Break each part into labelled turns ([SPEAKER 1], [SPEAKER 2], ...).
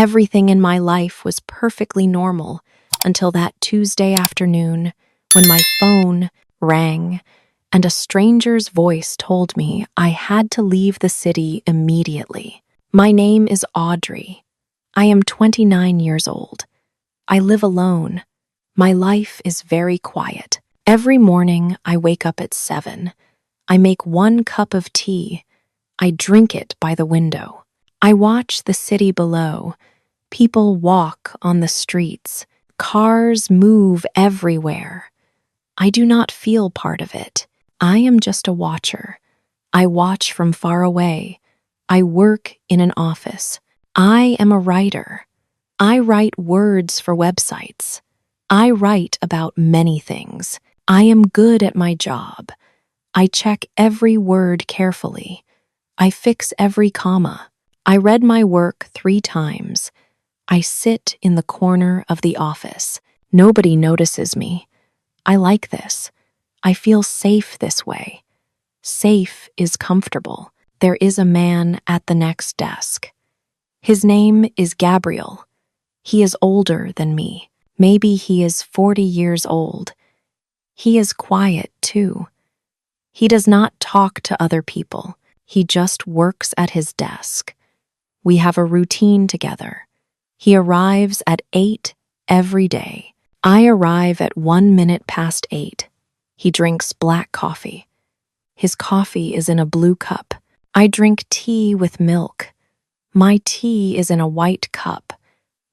[SPEAKER 1] Everything in my life was perfectly normal until that Tuesday afternoon when my phone rang and a stranger's voice told me I had to leave the city immediately. My name is Audrey. I am 29 years old. I live alone. My life is very quiet. Every morning I wake up at 7. I make 1 cup of tea. I drink it by the window. I watch the city below. People walk on the streets. Cars move everywhere. I do not feel part of it. I am just a watcher. I watch from far away. I work in an office. I am a writer. I write words for websites. I write about many things. I am good at my job. I check every word carefully. I fix every comma. I read my work 3 times. I sit in the corner of the office. Nobody notices me. I like this. I feel safe this way. Safe is comfortable. There is a man at the next desk. His name is Gabriel. He is older than me. Maybe he is 40 years old. He is quiet, too. He does not talk to other people. He just works at his desk. We have a routine together. He arrives at 8 every day. I arrive at 1 minute past 8. He drinks black coffee. His coffee is in a blue cup. I drink tea with milk. My tea is in a white cup.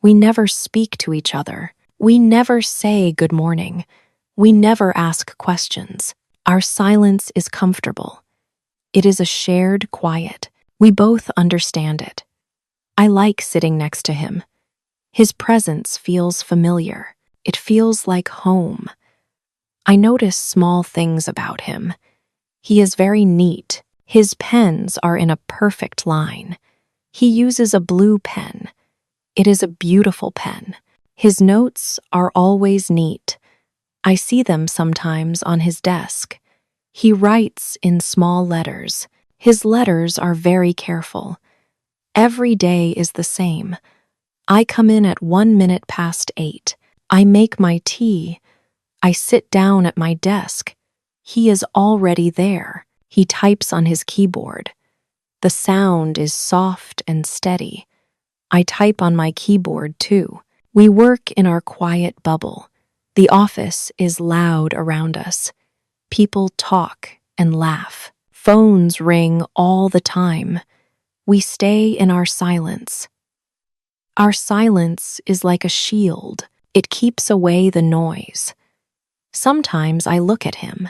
[SPEAKER 1] We never speak to each other. We never say good morning. We never ask questions. Our silence is comfortable. It is a shared quiet. We both understand it. I like sitting next to him. His presence feels familiar. It feels like home. I notice small things about him. He is very neat. His pens are in a perfect line. He uses a blue pen. It is a beautiful pen. His notes are always neat. I see them sometimes on his desk. He writes in small letters. His letters are very careful. Every day is the same. I come in at 1 minute past 8. I make my tea. I sit down at my desk. He is already there. He types on his keyboard. The sound is soft and steady. I type on my keyboard too. We work in our quiet bubble. The office is loud around us. People talk and laugh. Phones ring all the time. We stay in our silence. Our silence is like a shield. It keeps away the noise. Sometimes I look at him.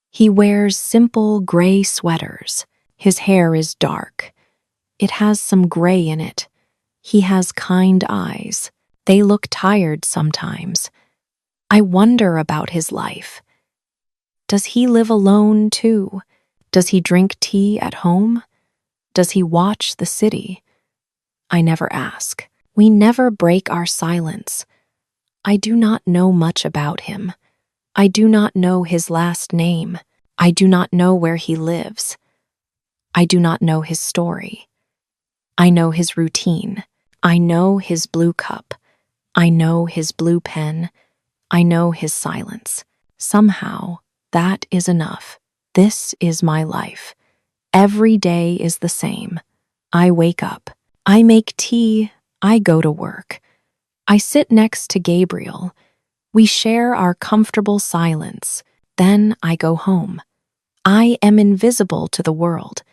[SPEAKER 1] He wears simple gray sweaters. His hair is dark. It has some gray in it. He has kind eyes. They look tired sometimes. I wonder about his life. Does he live alone too? Does he drink tea at home? Does he watch the city? I never ask. We never break our silence. I do not know much about him. I do not know his last name. I do not know where he lives. I do not know his story. I know his routine. I know his blue cup. I know his blue pen. I know his silence. Somehow, that is enough. This is my life. Every day is the same. I wake up. I make tea. I go to work. I sit next to Gabriel. We share our comfortable silence. Then I go home. I am invisible to the world.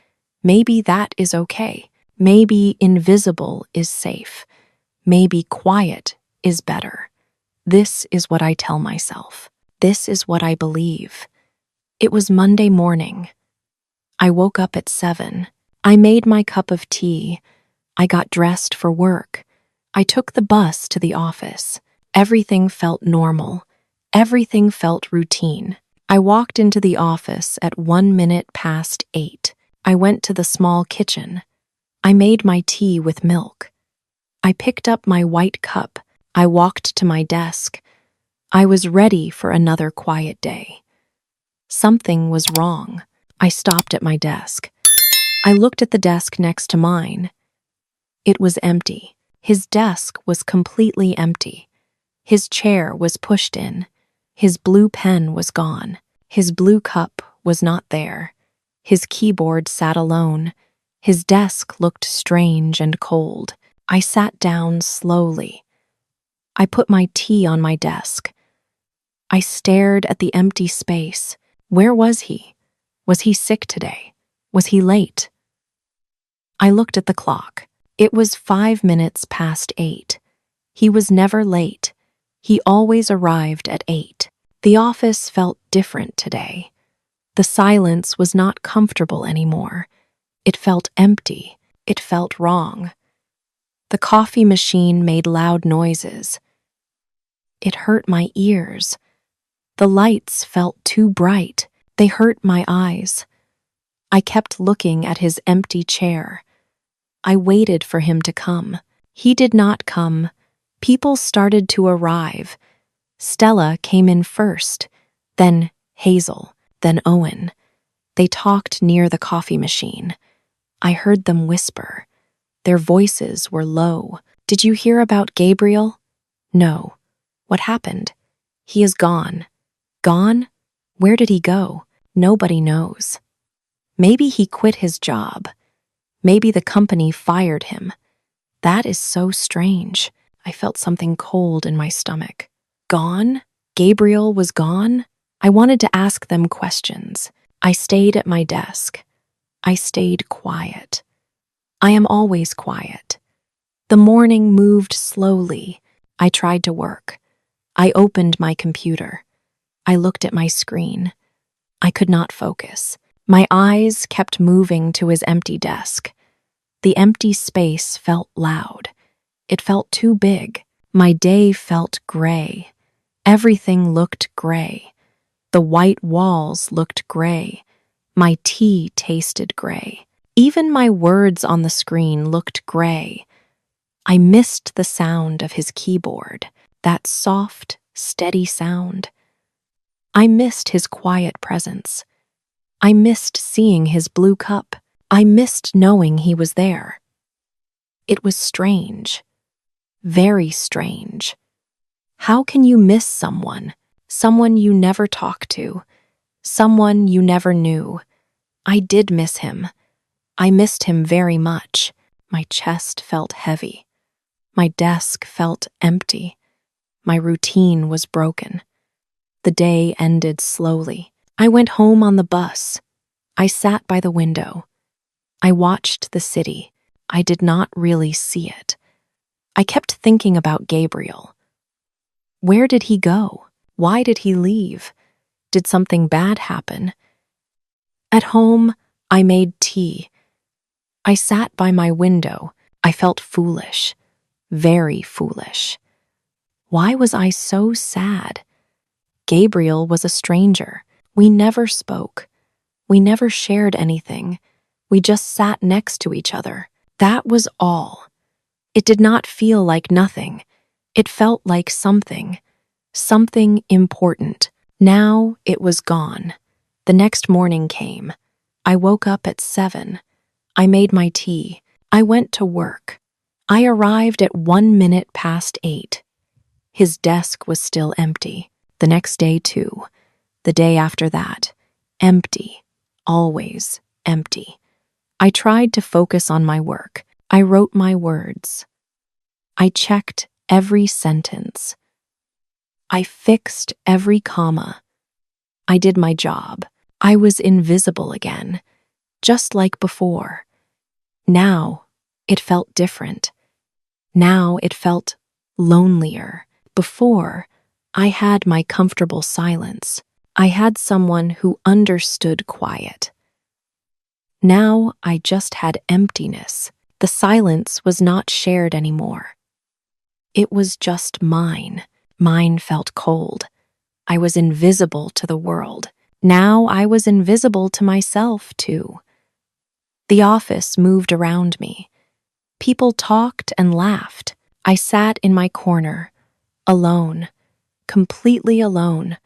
[SPEAKER 1] Maybe that is okay. Maybe invisible is safe. Maybe quiet is better. This is what I tell myself. This is what I believe. It was Monday morning. I woke up at 7. I made my cup of tea. I got dressed for work. I took the bus to the office. Everything felt normal. Everything felt routine. I walked into the office at 1 minute past 8. I went to the small kitchen. I made my tea with milk. I picked up my white cup. I walked to my desk. I was ready for another quiet day. Something was wrong. I stopped at my desk. I looked at the desk next to mine. It was empty. His desk was completely empty. His chair was pushed in. His blue pen was gone. His blue cup was not there. His keyboard sat alone. His desk looked strange and cold. I sat down slowly. I put my tea on my desk. I stared at the empty space. Where was he? Was he sick today? Was he late? I looked at the clock. It was 5 minutes past 8. He was never late. He always arrived at 8. The office felt different today. The silence was not comfortable anymore. It felt empty. It felt wrong. The coffee machine made loud noises. It hurt my ears. The lights felt too bright. They hurt my eyes. I kept looking at his empty chair. I waited for him to come. He did not come. People started to arrive. Stella came in first, then Hazel, then Owen. They talked near the coffee machine. I heard them whisper. Their voices were low. Did you hear about Gabriel? No. What happened? He is gone. Gone? Where did he go? Nobody knows. Maybe he quit his job. Maybe the company fired him. That is so strange. I felt something cold in my stomach. Gone? Gabriel was gone? I wanted to ask them questions. I stayed at my desk. I stayed quiet. I am always quiet. The morning moved slowly. I tried to work. I opened my computer. I looked at my screen. I could not focus. My eyes kept moving to his empty desk. The empty space felt loud. It felt too big. My day felt gray. Everything looked gray. The white walls looked gray. My tea tasted gray. Even my words on the screen looked gray. I missed the sound of his keyboard, that soft, steady sound. I missed his quiet presence. I missed seeing his blue cup. I missed knowing he was there. It was strange. Very strange. How can you miss someone? Someone you never talked to. Someone you never knew. I did miss him. I missed him very much. My chest felt heavy. My desk felt empty. My routine was broken. The day ended slowly. I went home on the bus. I sat by the window. I watched the city. I did not really see it. I kept thinking about Gabriel. Where did he go? Why did he leave? Did something bad happen? At home, I made tea. I sat by my window. I felt foolish. Very foolish. Why was I so sad? Gabriel was a stranger. We never spoke. We never shared anything. We just sat next to each other. That was all. It did not feel like nothing. It felt like something. Something important. Now it was gone. The next morning came. I woke up at 7. I made my tea. I went to work. I arrived at 1 minute past 8. His desk was still empty. The next day, too. The day after that. Empty. Always empty. I tried to focus on my work. I wrote my words. I checked every sentence. I fixed every comma. I did my job. I was invisible again, just like before. Now, it felt different. Now it felt lonelier. Before, I had my comfortable silence. I had someone who understood quiet. Now I just had emptiness. The silence was not shared anymore. It was just mine. Mine felt cold. I was invisible to the world. Now I was invisible to myself, too. The office moved around me. People talked and laughed. I sat in my corner, alone, completely alone.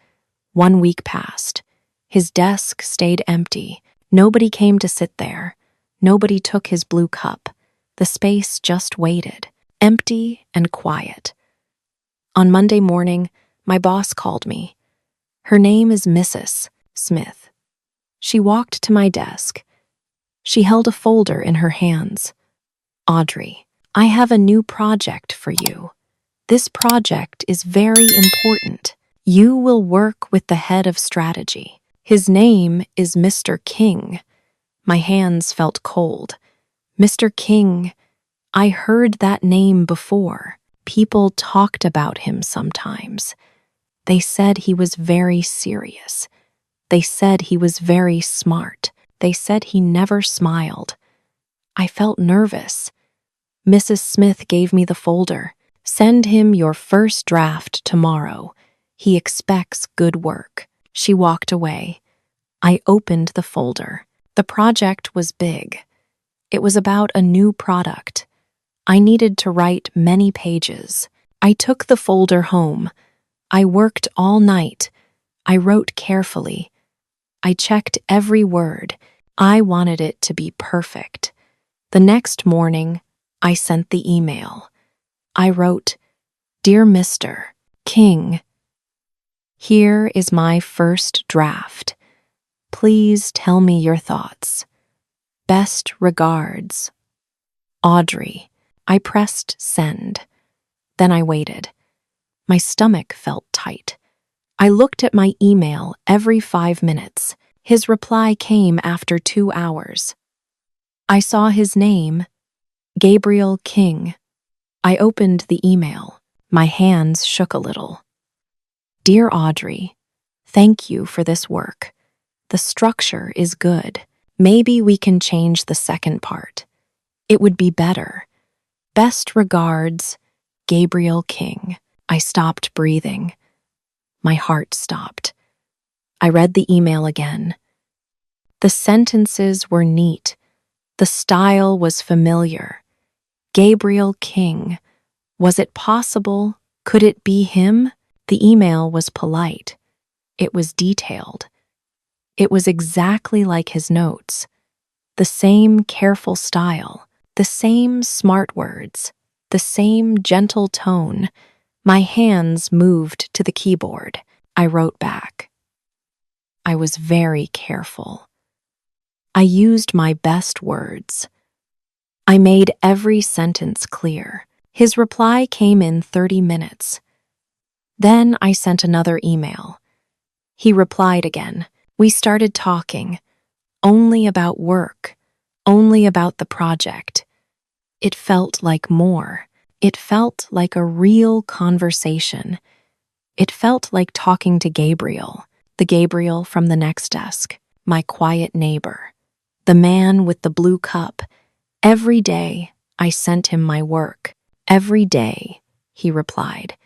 [SPEAKER 1] 1 week passed. His desk stayed empty. Nobody came to sit there. Nobody took his blue cup. The space just waited. empty and quiet. On Monday morning, my boss called me. Her name is Mrs. Smith. She walked to my desk. She held a folder in her hands. Audrey, I have a new project for you. This project is very important. You will work with the head of strategy. His name is Mr. King. My hands felt cold. Mr. King, I heard that name before. People talked about him sometimes. They said he was very serious. They said he was very smart. They said he never smiled. I felt nervous. Mrs. Smith gave me the folder. Send him your first draft tomorrow. He expects good work. She walked away. I opened the folder. The project was big. It was about a new product. I needed to write many pages. I took the folder home. I worked all night. I wrote carefully. I checked every word. I wanted it to be perfect. The next morning, I sent the email. I wrote, Dear Mr. King, here is my first draft. Please tell me your thoughts. Best regards. Audrey. I pressed send. Then I waited. My stomach felt tight. I looked at my email every 5 minutes. His reply came after 2 hours. I saw his name, Gabriel King. I opened the email. My hands shook a little. Dear Audrey, thank you for this work. The structure is good. Maybe we can change the second part. It would be better. Best regards, Gabriel King. I stopped breathing. My heart stopped. I read the email again. The sentences were neat. The style was familiar. Gabriel King. Was it possible? Could it be him? The email was polite. It was detailed. It was exactly like his notes. The same careful style, the same smart words, the same gentle tone. My hands moved to the keyboard. I wrote back. I was very careful. I used my best words. I made every sentence clear. His reply came in 30 minutes. Then I sent another email. He replied again. We started talking, only about work, only about the project. It felt like more. It felt like a real conversation. It felt like talking to Gabriel, the Gabriel from the next desk, my quiet neighbor, the man with the blue cup. Every day, I sent him my work. Every day, he replied.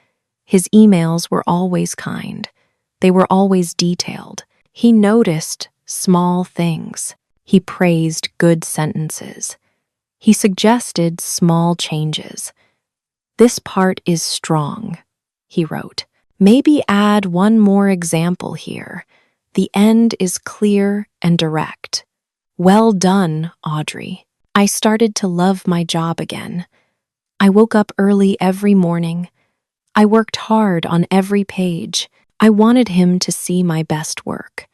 [SPEAKER 1] His emails were always kind. They were always detailed. He noticed small things. He praised good sentences. He suggested small changes. This part is strong, he wrote. Maybe add one more example here. The end is clear and direct. Well done, Audrey. I started to love my job again. I woke up early every morning. I worked hard on every page. I wanted him to see my best work.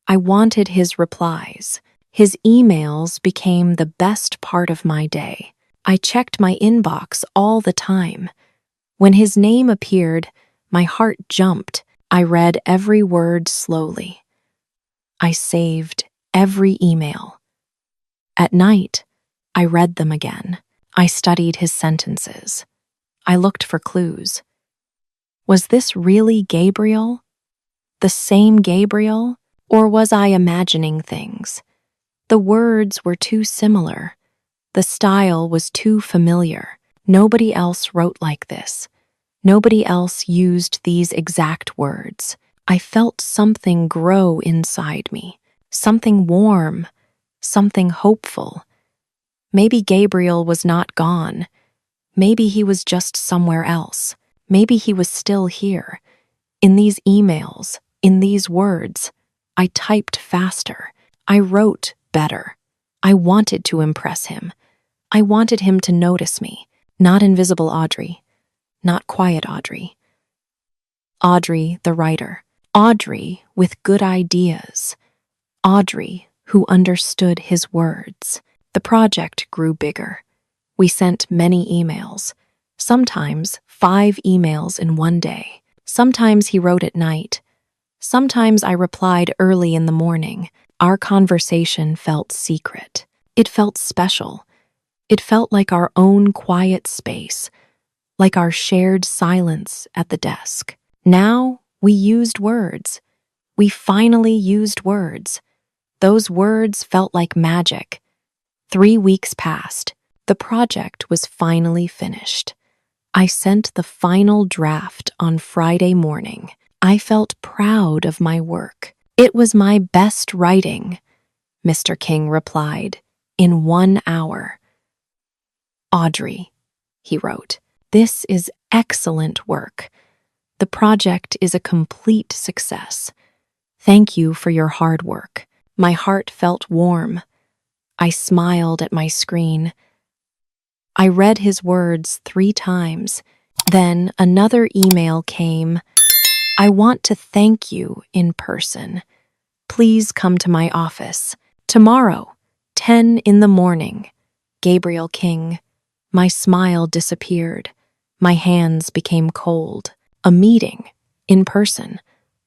[SPEAKER 1] I wanted his replies. His emails became the best part of my day. I checked my inbox all the time. When his name appeared, my heart jumped. I read every word slowly. I saved every email. At night, I read them again. I studied his sentences. I looked for clues. Was this really Gabriel? The same Gabriel? Or was I imagining things? The words were too similar. The style was too familiar. Nobody else wrote like this. Nobody else used these exact words. I felt something grow inside me. Something warm. Something hopeful. Maybe Gabriel was not gone. Maybe he was just somewhere else. Maybe he was still here. In these emails, in these words, I typed faster. I wrote better. I wanted to impress him. I wanted him to notice me. Not invisible Audrey, not quiet Audrey. Audrey, the writer. Audrey with good ideas. Audrey who understood his words. The project grew bigger. We sent many emails, sometimes 5 emails in one day. Sometimes he wrote at night. Sometimes I replied early in the morning. Our conversation felt secret. It felt special. It felt like our own quiet space, like our shared silence at the desk. Now we used words. We finally used words. Those words felt like magic. 3 weeks passed. The project was finally finished. I sent the final draft on Friday morning. I felt proud of my work. It was my best writing, Mr. King replied, in 1 hour. Audrey, he wrote, this is excellent work. The project is a complete success. Thank you for your hard work. My heart felt warm. I smiled at my screen. I read his words 3 times. Then another email came. I want to thank you in person. Please come to my office. Tomorrow, 10 in the morning. Gabriel King. My smile disappeared. My hands became cold. A meeting, in person.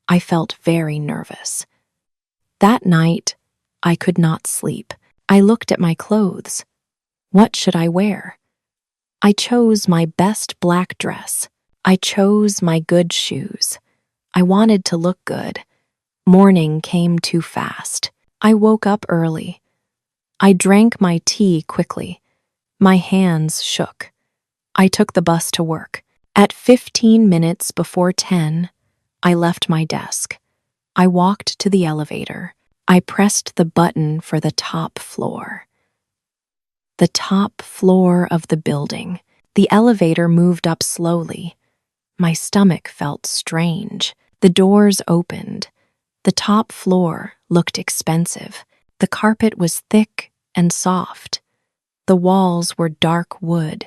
[SPEAKER 1] I felt very nervous. That night, I could not sleep. I looked at my clothes. What should I wear? I chose my best black dress. I chose my good shoes. I wanted to look good. Morning came too fast. I woke up early. I drank my tea quickly. My hands shook. I took the bus to work. At 15 minutes before 10, I left my desk. I walked to the elevator. I pressed the button for the top floor. The top floor of the building. The elevator moved up slowly. My stomach felt strange. The doors opened. The top floor looked expensive. The carpet was thick and soft. The walls were dark wood.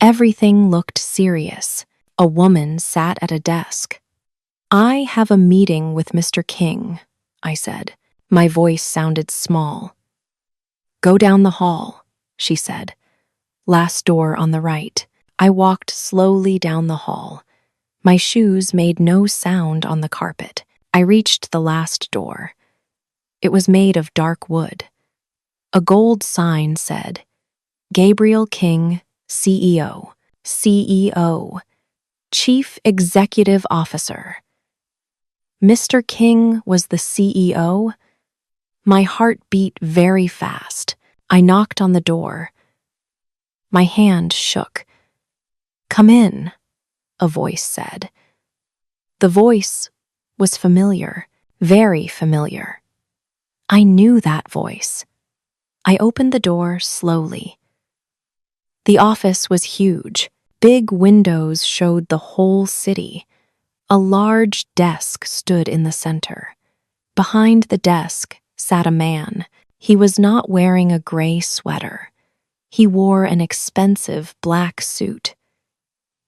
[SPEAKER 1] Everything looked serious. A woman sat at a desk. I have a meeting with Mr. King, I said. My voice sounded small. Go down the hall, she said. Last door on the right. I walked slowly down the hall. My shoes made no sound on the carpet. I reached the last door. It was made of dark wood. A gold sign said, Gabriel King, CEO, CEO, Chief Executive Officer. Mr. King was the CEO? My heart beat very fast. I knocked on the door. My hand shook. Come in, a voice said. The voice was familiar, very familiar. I knew that voice. I opened the door slowly. The office was huge. Big windows showed the whole city. A large desk stood in the center. Behind the desk sat a man. He was not wearing a gray sweater. He wore an expensive black suit.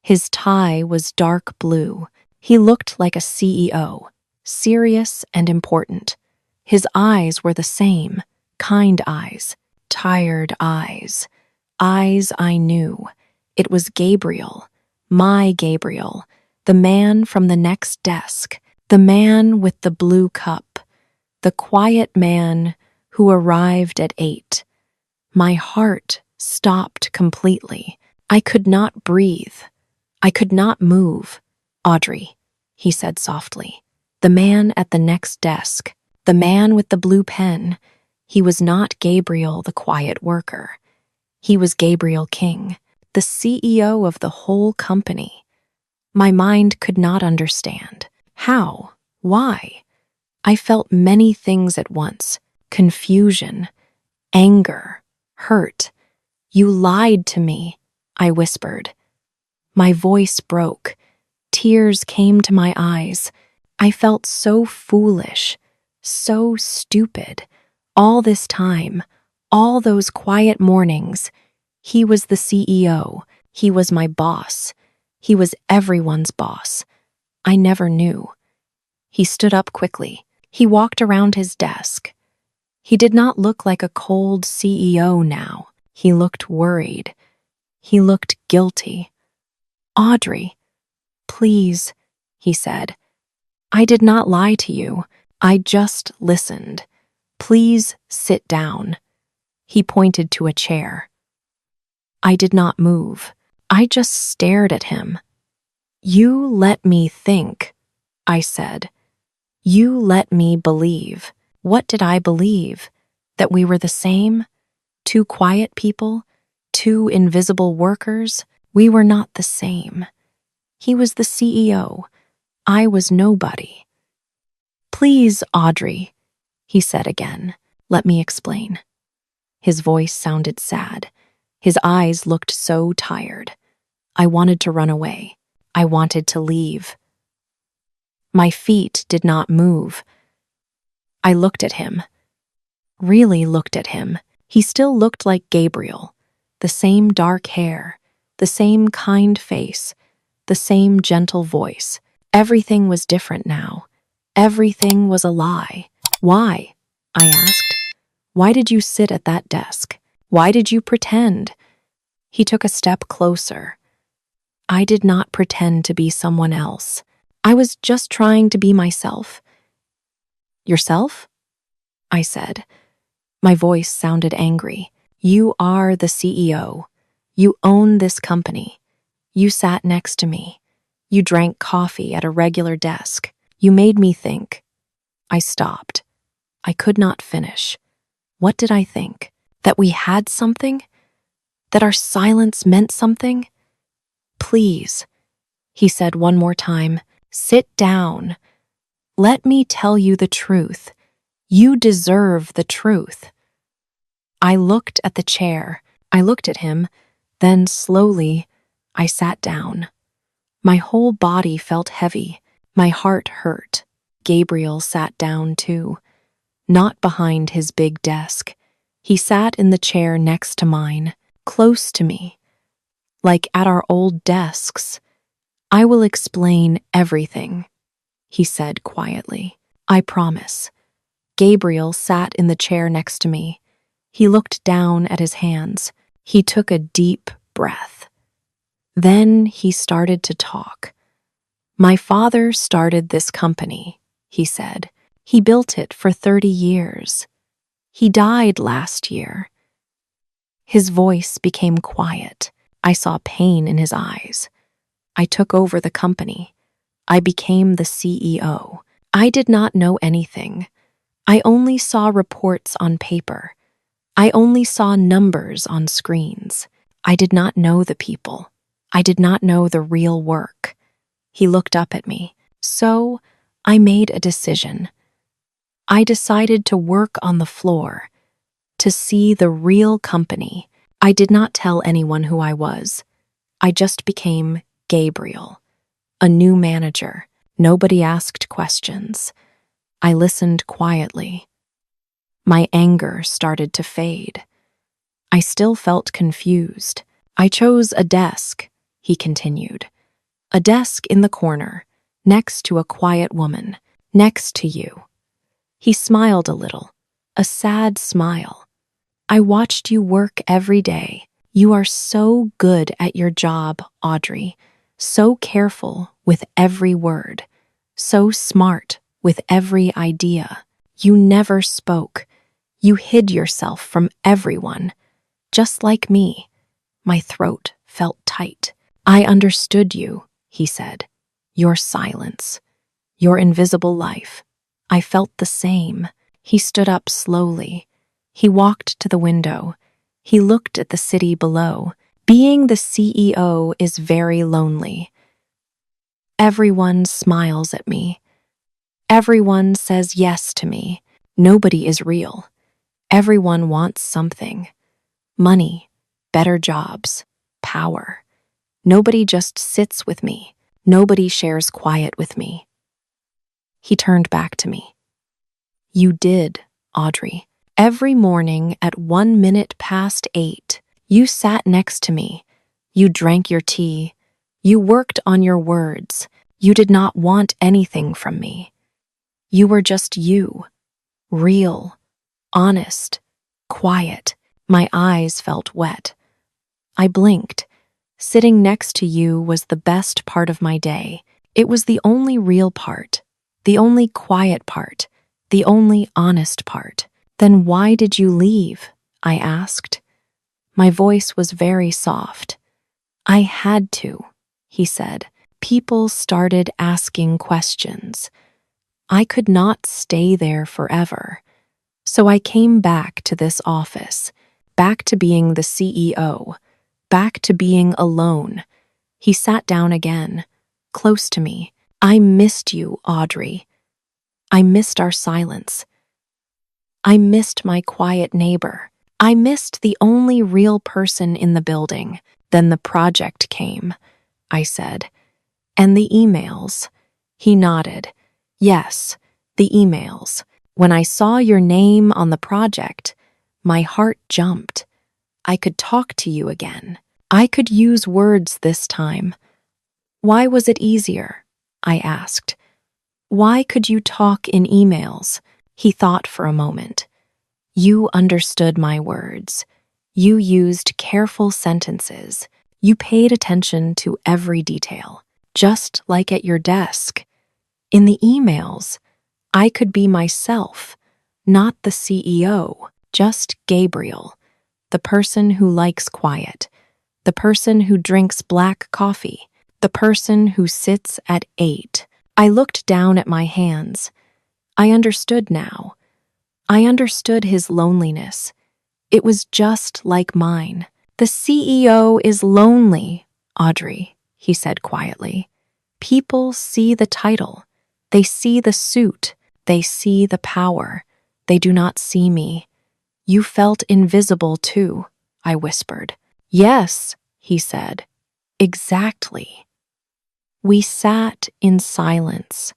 [SPEAKER 1] His tie was dark blue. He looked like a CEO, serious and important. His eyes were the same, kind eyes, tired eyes. Eyes I knew. It was Gabriel, my Gabriel, the man from the next desk, the man with the blue cup, the quiet man who arrived at 8. My heart stopped completely. I could not breathe. I could not move. Audrey, he said softly. The man at the next desk, the man with the blue pen. He was not Gabriel, the quiet worker. He was Gabriel King, the CEO of the whole company. My mind could not understand. How? Why? I felt many things at once. Confusion, anger, hurt. You lied to me, I whispered. My voice broke. Tears came to my eyes. I felt so foolish, so stupid. All this time, all those quiet mornings, he was the CEO. He was my boss. He was everyone's boss. I never knew. He stood up quickly. He walked around his desk. He did not look like a cold CEO now. He looked worried. He looked guilty. "Audrey, please," he said. "I did not lie to you. I just listened. Please sit down." He pointed to a chair. I did not move. I just stared at him. "You let me think," I said. "You let me believe." What did I believe? That we were the same? Two quiet people? Two invisible workers? We were not the same. He was the CEO. I was nobody. "Please, Audrey," he said again. "Let me explain." His voice sounded sad. His eyes looked so tired. I wanted to run away. I wanted to leave. My feet did not move. I looked at him. Really looked at him. He still looked like Gabriel. The same dark hair, the same kind face, the same gentle voice. Everything was different now. Everything was a lie. "Why?" I asked. "Why did you sit at that desk? Why did you pretend?" He took a step closer. "I did not pretend to be someone else. I was just trying to be myself." "Yourself?" I said. My voice sounded angry. "You are the CEO. You own this company. You sat next to me. You drank coffee at a regular desk. You made me think." I stopped. I could not finish. What did I think? That we had something? That our silence meant something? "Please," he said one more time, "sit down. Let me tell you the truth. You deserve the truth." I looked at the chair. I looked at him. Then, slowly, I sat down. My whole body felt heavy. My heart hurt. Gabriel sat down too. Not behind his big desk. He sat in the chair next to mine, close to me, like at our old desks. "I will explain everything," he said quietly. "I promise." Gabriel sat in the chair next to me. He looked down at his hands. He took a deep breath. Then he started to talk. "My father started this company," he said. "He built it for 30 years. He died last year." His voice became quiet. I saw pain in his eyes. I took over the company. I became the CEO. I did not know anything. I only saw reports on paper. I only saw numbers on screens. I did not know the people. I did not know the real work. He looked up at me. So I made a decision. I decided to work on the floor, to see the real company. I did not tell anyone who I was. I just became Gabriel, a new manager. Nobody asked questions. I listened quietly. My anger started to fade. I still felt confused. "I chose a desk," he continued. "A desk in the corner, next to a quiet woman, next to you." He smiled a little, a sad smile. "I watched you work every day. You are so good at your job, Audrey. So careful with every word. So smart with every idea. You never spoke. You hid yourself from everyone. Just like me." My throat felt tight. "I understood you," he said. "Your silence. Your invisible life. I felt the same." He stood up slowly. He walked to the window. He looked at the city below. "Being the CEO is very lonely. Everyone smiles at me. Everyone says yes to me. Nobody is real. Everyone wants something. Money, better jobs, power. Nobody just sits with me. Nobody shares quiet with me." He turned back to me. "You did, Audrey. Every morning at 1 minute past 8, you sat next to me. You drank your tea. You worked on your words. You did not want anything from me. You were just you, real, honest, quiet. My eyes felt wet. I blinked. Sitting next to you was the best part of my day. It was the only real part, the only quiet part, the only honest part. Then why did you leave? I asked. My voice was very soft. I had to, he said. People started asking questions. I could not stay there forever. So I came back to this office, back to being the CEO, back to being alone. He sat down again, close to me. I missed you, Audrey. I missed our silence. I missed my quiet neighbor. I missed the only real person in the building. Then the project came, I said. And the emails. He nodded. Yes, the emails. When I saw your name on the project, my heart jumped. I could talk to you again. I could use words this time. Why was it easier? I asked. Why could you talk in emails? He thought for a moment. You understood my words. You used careful sentences. You paid attention to every detail, just like at your desk. In the emails, I could be myself, not the CEO, just Gabriel, the person who likes quiet, the person who drinks black coffee, the person who sits at 8. I looked down at my hands. I understood now. I understood his loneliness. It was just like mine. The CEO is lonely, Audrey, he said quietly. People see the title. They see the suit. They see the power. They do not see me. You felt invisible too, I whispered. Yes, he said. Exactly. We sat in silence.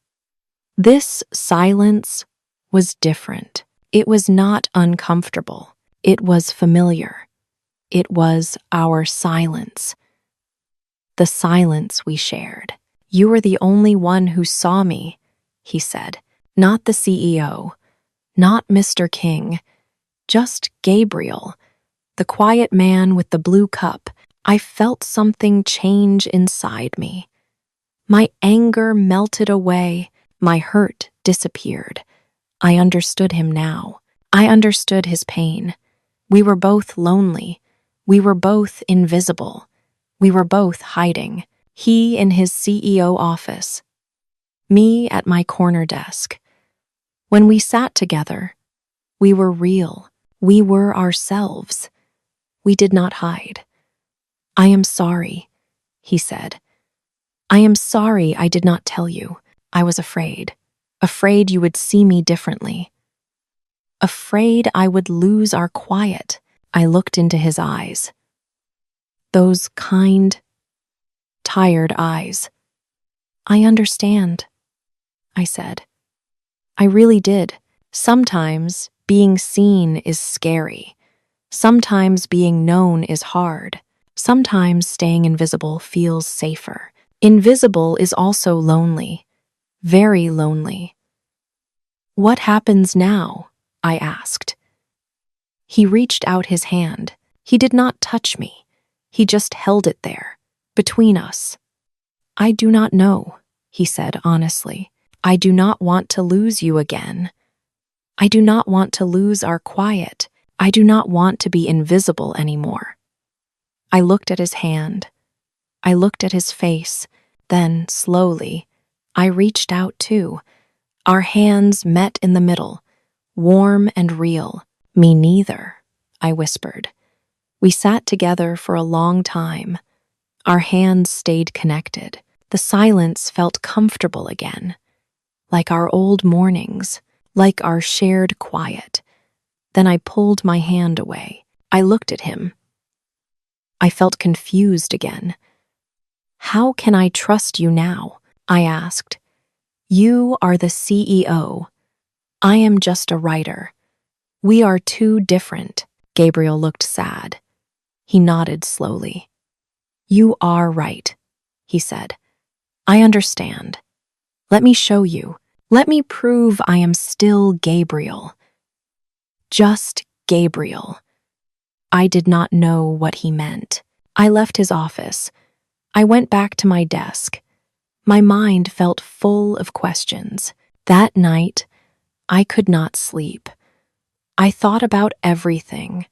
[SPEAKER 1] This silence was different. It was not uncomfortable. It was familiar. It was our silence. The silence we shared. You were the only one who saw me, he said. Not the CEO, not Mr. King, just Gabriel, the quiet man with the blue cup. I felt something change inside me. My anger melted away. My hurt disappeared. I understood him now. I understood his pain. We were both lonely. We were both invisible. We were both hiding. He in his CEO office. Me at my corner desk. When we sat together, we were real. We were ourselves. We did not hide. I am sorry, he said. I am sorry I did not tell you. I was afraid. Afraid you would see me differently. Afraid I would lose our quiet. I looked into his eyes. Those kind, tired eyes. I understand, I said. I really did. Sometimes being seen is scary. Sometimes being known is hard. Sometimes staying invisible feels safer. Invisible is also lonely. Very lonely. What happens now? I asked. He reached out his hand. He did not touch me. He just held it there, between us. I do not know, he said honestly. I do not want to lose you again. I do not want to lose our quiet. I do not want to be invisible anymore. I looked at his hand. I looked at his face. Then, slowly, I reached out too. Our hands met in the middle, warm and real. Me neither, I whispered. We sat together for a long time. Our hands stayed connected. The silence felt comfortable again, like our old mornings, like our shared quiet. Then I pulled my hand away. I looked at him. I felt confused again. How can I trust you now? I asked. You are the CEO. I am just a writer. We are too different. Gabriel looked sad. He nodded slowly. You are right, he said. I understand. Let me show you. Let me prove I am still Gabriel. Just Gabriel. I did not know what he meant. I left his office. I went back to my desk. My mind felt full of questions. That night, I could not sleep. I thought about everything.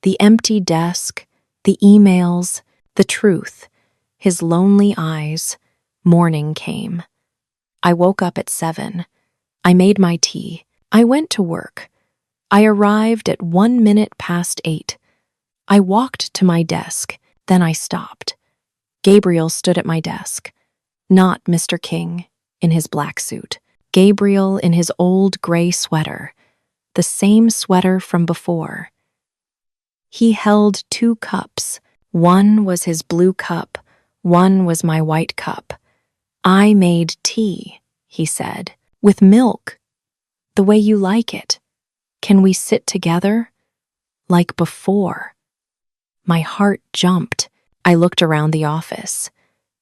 [SPEAKER 1] The empty desk, the emails, the truth, his lonely eyes. Morning came. I woke up at 7. I made my tea. I went to work. I arrived at 1 minute past 8. I walked to my desk, then I stopped. Gabriel stood at my desk. Not Mr. King in his black suit. Gabriel in his old gray sweater, the same sweater from before. He held 2 cups. One was his blue cup, one was my white cup. I made tea, he said, with milk, the way you like it. Can we sit together? Like before. My heart jumped. I looked around the office.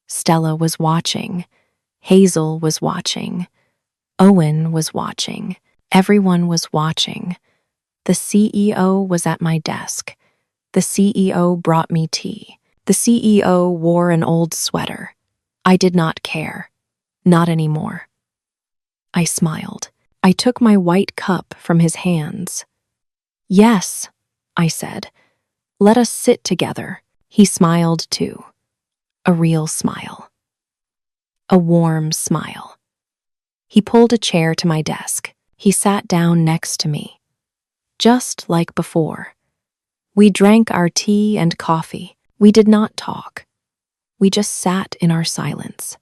[SPEAKER 1] Stella was watching. Hazel was watching. Owen was watching. Everyone was watching. The CEO was at my desk. The CEO brought me tea. The CEO wore an old sweater. I did not care. Not anymore. I smiled. I took my white cup from his hands. Yes, I said. Let us sit together. He smiled too. A real smile. A warm smile. He pulled a chair to my desk. He sat down next to me. Just like before. We drank our tea and coffee. We did not talk. We just sat in our silence.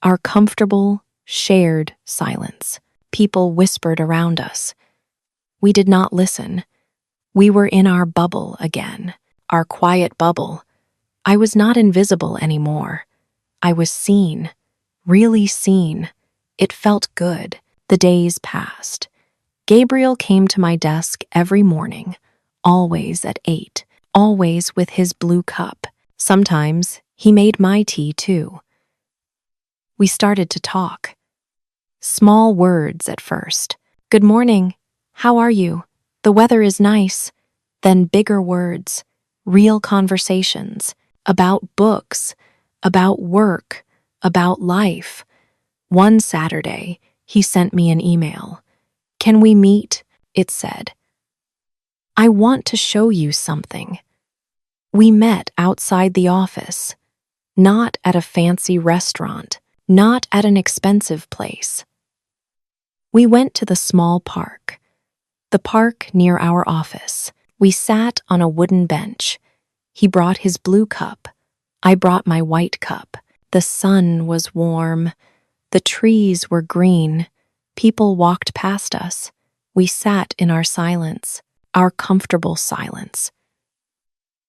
[SPEAKER 1] Our comfortable, shared silence. People whispered around us. We did not listen. We were in our bubble again. Our quiet bubble. I was not invisible anymore. I was seen. Really seen. It felt good. The days passed. Gabriel came to my desk every morning, always at 8, always with his blue cup. Sometimes he made my tea too. We started to talk. Small words at first. Good morning. How are you? The weather is nice. Then bigger words. Real conversations. About books. About work. About life. One Saturday, he sent me an email. Can we meet? It said. I want to show you something. We met outside the office. Not at a fancy restaurant. Not at an expensive place. We went to the small park. The park near our office. We sat on a wooden bench. He brought his blue cup. I brought my white cup. The sun was warm. The trees were green. People walked past us. We sat in our silence, our comfortable silence.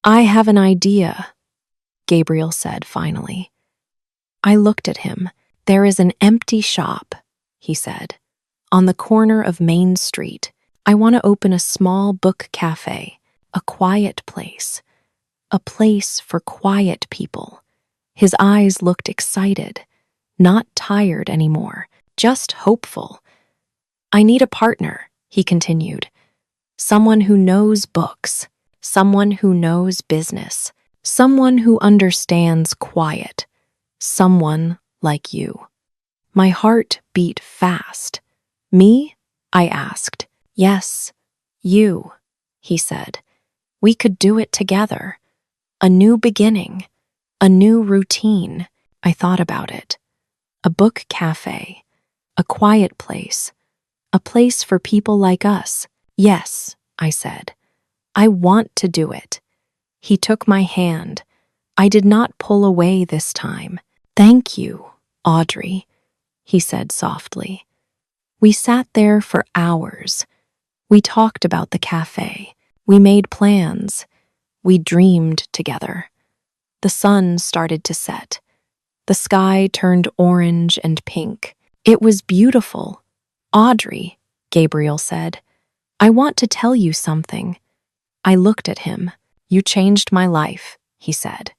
[SPEAKER 1] I have an idea, Gabriel said finally. I looked at him. There is an empty shop, he said, on the corner of Main Street. I want to open a small book cafe, a quiet place, a place for quiet people. His eyes looked excited, not tired anymore, just hopeful. I need a partner, he continued. Someone who knows books, someone who knows business, someone who understands quiet, someone like you. My heart beat fast. Me? I asked. Yes, you, he said. We could do it together. A new beginning, a new routine. I thought about it. A book cafe, a quiet place, a place for people like us. Yes, I said. I want to do it. He took my hand. I did not pull away this time. Thank you, Audrey, he said softly. We sat there for hours. We talked about the cafe. We made plans. We dreamed together. The sun started to set. The sky turned orange and pink. It was beautiful. Audrey, Gabriel said, I want to tell you something. I looked at him. You changed my life, he said.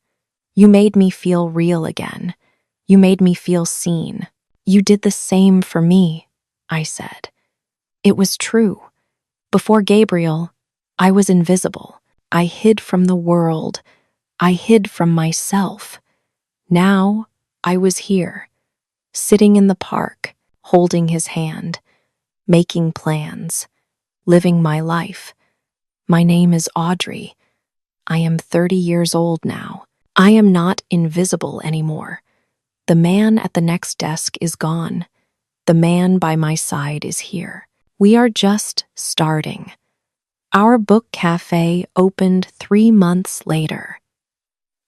[SPEAKER 1] You made me feel real again. You made me feel seen. You did the same for me, I said. It was true. Before Gabriel, I was invisible. I hid from the world. I hid from myself. Now, I was here, sitting in the park, holding his hand, making plans, living my life. My name is Audrey. I am 30 years old now. I am not invisible anymore. The man at the next desk is gone. The man by my side is here. We are just starting. Our book cafe opened 3 months later.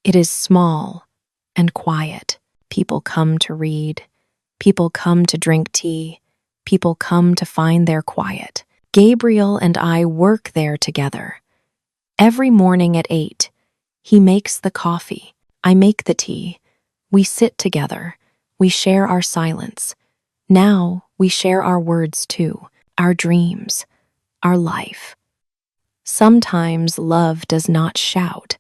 [SPEAKER 1] It is small and quiet. People come to read. People come to drink tea. People come to find their quiet. Gabriel and I work there together. Every morning at 8, he makes the coffee. I make the tea. We sit together. We share our silence. Now we share our words too, our dreams, our life. Sometimes love does not shout.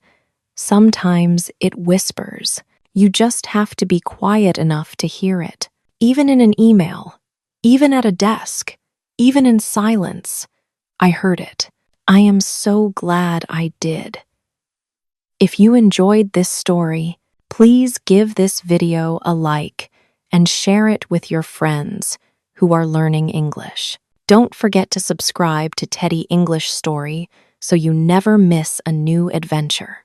[SPEAKER 1] Sometimes it whispers. You just have to be quiet enough to hear it. Even in an email, even at a desk, even in silence, I heard it. I am so glad I did. If you enjoyed this story, please give this video a like and share it with your friends who are learning English. Don't forget to subscribe to Teddy English Story so you never miss a new adventure.